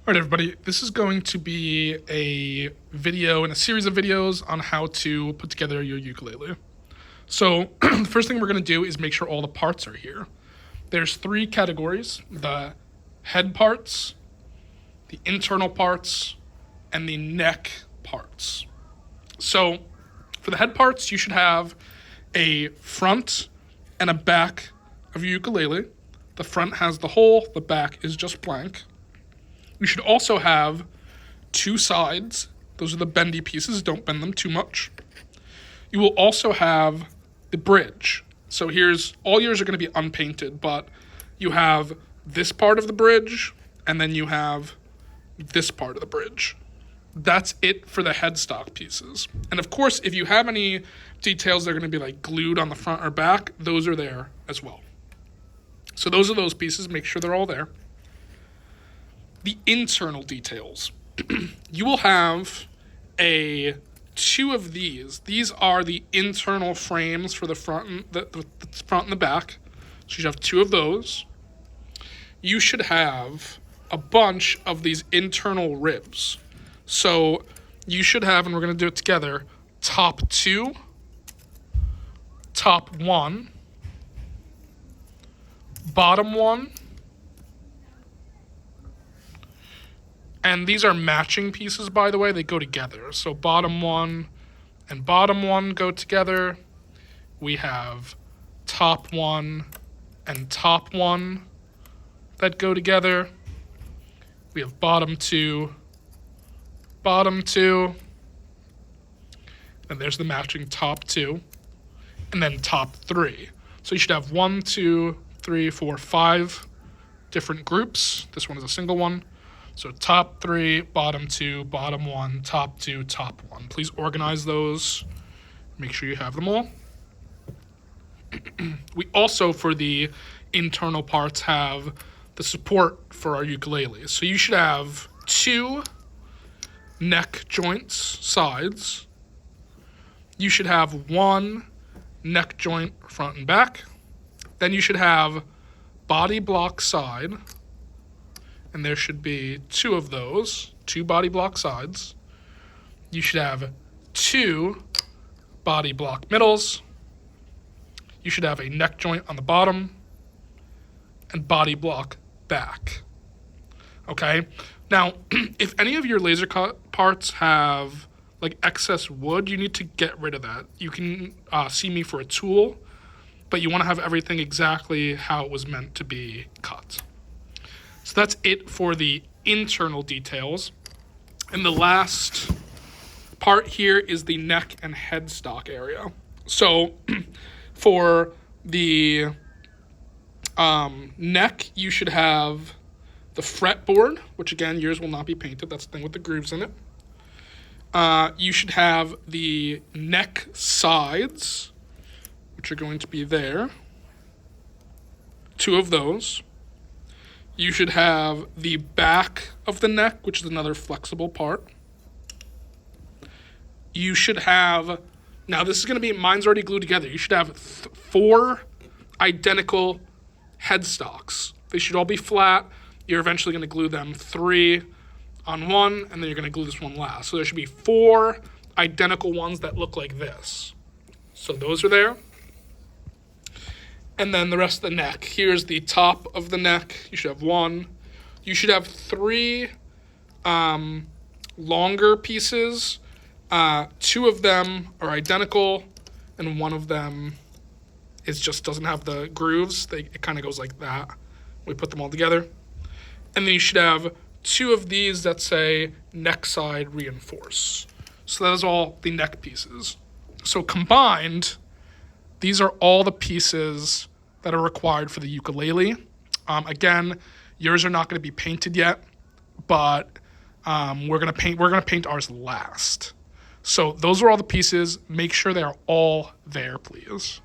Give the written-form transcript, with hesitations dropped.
All right, everybody, this is going to be a video and a series of videos on how to put together your ukulele. So the first thing we're going to do is make sure all the parts are here. There's three categories: the head parts, the internal parts, and the neck parts. So for the head parts, you should have a front and a back of your ukulele. The front has the hole, the back is just blank. You should also have two sides. Those are the bendy pieces. Don't bend them too much. You will also have the bridge. So here's, all yours are going to be unpainted, but you have this part of the bridge, and then you have this part of the bridge. That's it for the headstock pieces. And of course, if you have any details that are going to be like glued on the front or back, those are there as well. So those are those pieces. Make sure they're all there. The internal details. You will have two of these. These are the internal frames for the front and the back. So you should have two of those. You should have a bunch of these internal ribs. So you should have, and we're going to do it together, top two, top one, bottom one, and these are matching pieces, by the way. They go together. So bottom one and bottom one go together. We have top one and top one that go together. We have bottom two, and there's the matching top two, and then top three. So you should have 1, 2, 3, 4, 5 different groups. This one is a single one. So top three, bottom two, bottom one, top two, top one. Please organize those. Make sure you have them all. We also, for the internal parts, have the support for our ukulele. So you should have two neck joints, sides. You should have one neck joint, front and back. Then you should have body block side. And there should be two of those, two body block sides. You should have two body block middles. You should have a neck joint on the bottom and body block back. Okay? Now, if any of your laser cut parts have like excess wood, you need to get rid of that. You can see me for a tool, but you want to have everything exactly how it was meant to be cut. So that's it for the internal details. And the last part here is the neck and headstock area. So for the neck, you should have the fretboard, which again, yours will not be painted. That's the thing with the grooves in it. You should have the neck sides, which are going to be there. Two of those. You should have the back of the neck, which is another flexible part. You should have, now this is going to be, mine's already glued together. You should have 4 identical headstocks. They should all be flat. You're eventually going to glue them 3 on one, and then you're going to glue this one last. So there should be 4 identical ones that look like this. So those are there. And then the rest of the neck. Here's the top of the neck. You should have 1. You should have 3 longer pieces. 2 of them are identical, and 1 of them just doesn't have the grooves. It kind of goes like that. We put them all together. And then you should have 2 of these that say neck side reinforce. So that is all the neck pieces. So combined, these are all the pieces that are required for the ukulele. Again, yours are not going to be painted yet, but we're going to paint ours last. So those are all the pieces. Make sure they are all there, please.